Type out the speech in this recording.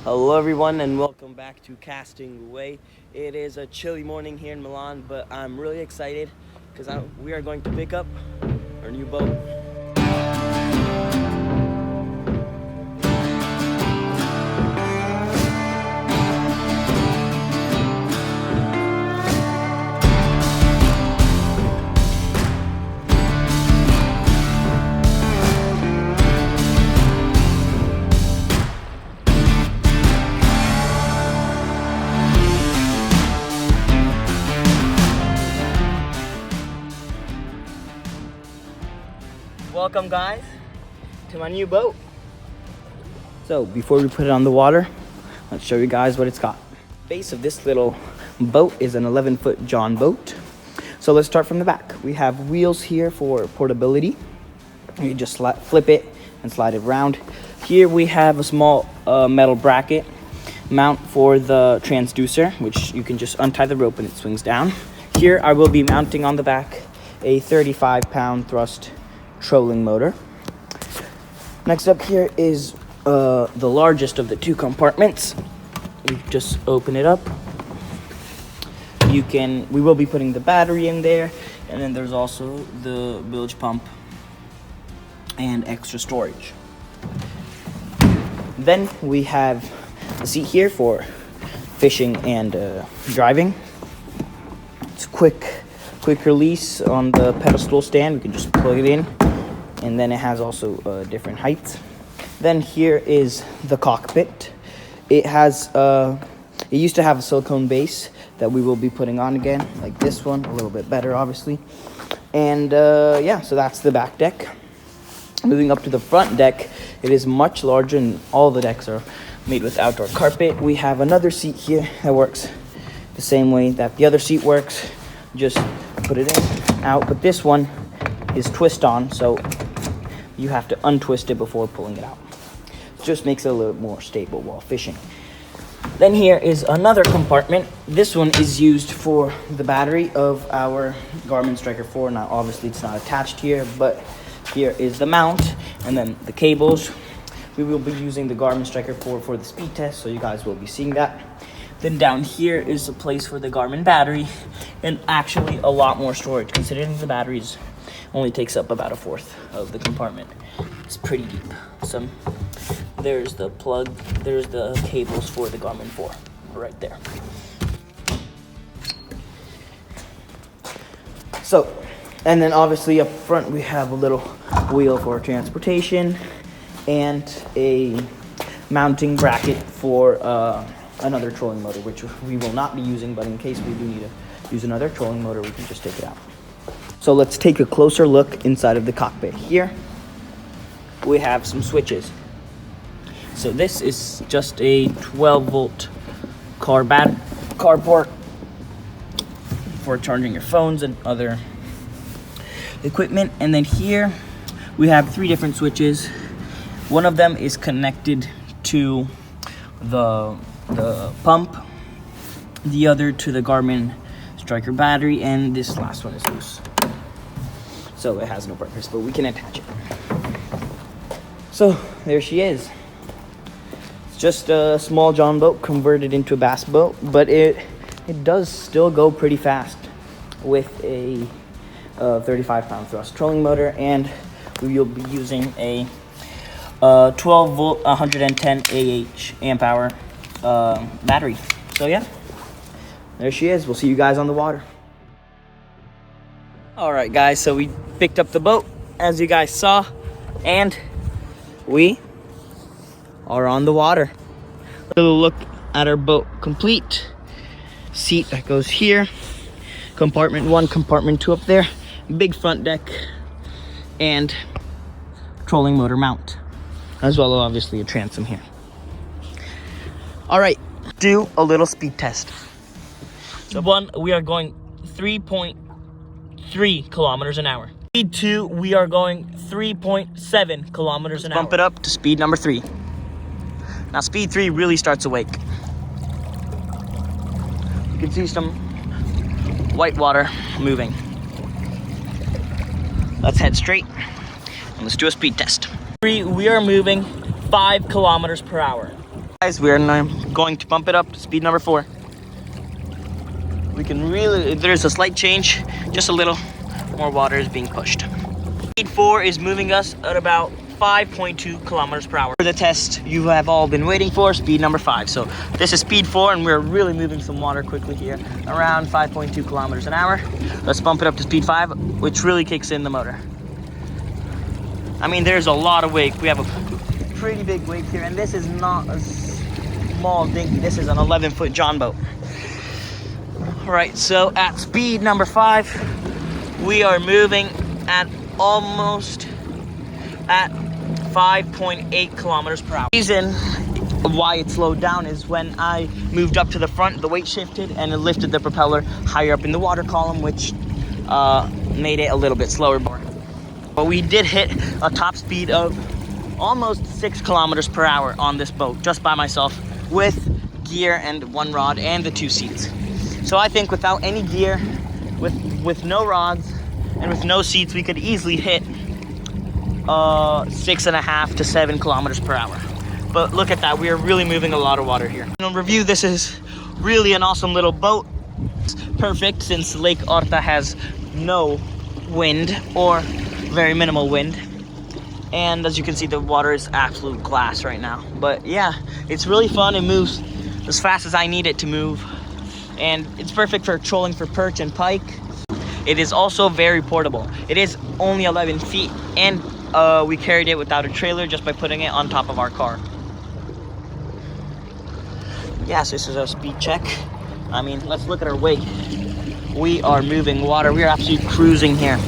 Hello everyone and welcome back to Casting Away. It is a chilly morning here in Milan, but I'm really excited because we are going to pick up our new boat. Welcome guys to my new boat. So before we put it on the water, let's show you guys what it's got. The base of this little boat is an 11-foot John boat. So let's start from the back. We have wheels here for portability. You just flip it and slide it around. Here we have a small metal bracket mount for the transducer, which you can just untie the rope and it swings down. Here I will be mounting on the back a 35-pound thrust trolling motor. Next up here is the largest of the two compartments. You just open it up. We will be putting the battery in there, and then there's also the bilge pump and extra storage. Then we have a seat here for fishing and driving. It's quick release on the pedestal stand. We can just plug it in, and then it has also different heights. Then here is the cockpit. It has it used to have a silicone base that we will be putting on again, like this one, a little bit better obviously. And yeah, so that's the back deck. Moving up to the front deck, it is much larger, and all the decks are made with outdoor carpet. We have another seat here that works the same way that the other seat works. Just put it in, out, but this one is twist on, so you have to untwist it before pulling it out. It just makes it a little more stable while fishing. Then here is another compartment. This one is used for the battery of our Garmin Striker 4. Now obviously it's not attached here, but here is the mount and then the cables. We will be using the Garmin Striker 4 for the speed test, so you guys will be seeing that. Then down here is a place for the Garmin battery, and actually a lot more storage considering the batteries only takes up about 1/4 of the compartment. It's pretty deep. So there's the plug, there's the cables for the Garmin 4 right there. So, and then obviously up front we have a little wheel for transportation and a mounting bracket for another trolling motor, which we will not be using, but in case we do need to use another trolling motor, we can just take it out. So let's take a closer look inside of the cockpit. Here we have some switches. So this is just a 12-volt car port for charging your phones and other equipment. And then here we have 3 different switches. One of them is connected to the pump, the other to the Garmin Striker battery, and this last one is loose. So it has no purpose, but we can attach it. So there she is. It's just a small John boat converted into a bass boat, but it does still go pretty fast with a 35-pound thrust trolling motor, and we will be using a 12-volt 110 amp hour battery. So yeah, there she is. We'll see you guys on the water. All right guys, so we picked up the boat as you guys saw, and we are on the water. A little look at our boat complete. Seat that goes here, compartment 1, compartment 2 up there, big front deck, and trolling motor mount, as well as obviously a transom here. All right, do a little speed test. So 1, we are going 3.3 kilometers an hour. Speed 2, we are going 3.7 kilometers an hour. Bump it up to speed number 3. Now speed 3 really starts to wake. You can see some white water moving. Let's head straight and let's do a speed test. We are moving 5 kilometers per hour. Guys, we are now going to bump it up to speed number 4. We can really, there's a slight change, just a little more water is being pushed. Speed 4 is moving us at about 5.2 kilometers per hour. For the test you have all been waiting for, speed number 5. So this is speed 4 and we're really moving some water quickly here, around 5.2 kilometers an hour. Let's bump it up to speed 5, which really kicks in the motor. I mean, there's a lot of wake. We have a pretty big wake here, and this is not a small dinghy. This is an 11-foot John boat. All right, so at speed number 5, we are moving at almost at 5.8 kilometers per hour. The reason why it slowed down is when I moved up to the front, the weight shifted and it lifted the propeller higher up in the water column, which made it a little bit slower. But we did hit a top speed of almost 6 kilometers per hour on this boat, just by myself, with gear and 1 rod and the 2 seats. So I think without any gear, with no rods, and with no seats, we could easily hit 6.5 to 7 kilometers per hour. But look at that, we are really moving a lot of water here. In review, this is really an awesome little boat. It's perfect since Lake Orta has no wind or very minimal wind. And as you can see, the water is absolute glass right now. But yeah, it's really fun. It moves as fast as I need it to move. And it's perfect for trolling for perch and pike. It is also very portable. It is only 11 feet and we carried it without a trailer just by putting it on top of our car. Yes, this is our speed check. I mean, let's look at our wake. We are moving water. We are absolutely cruising here.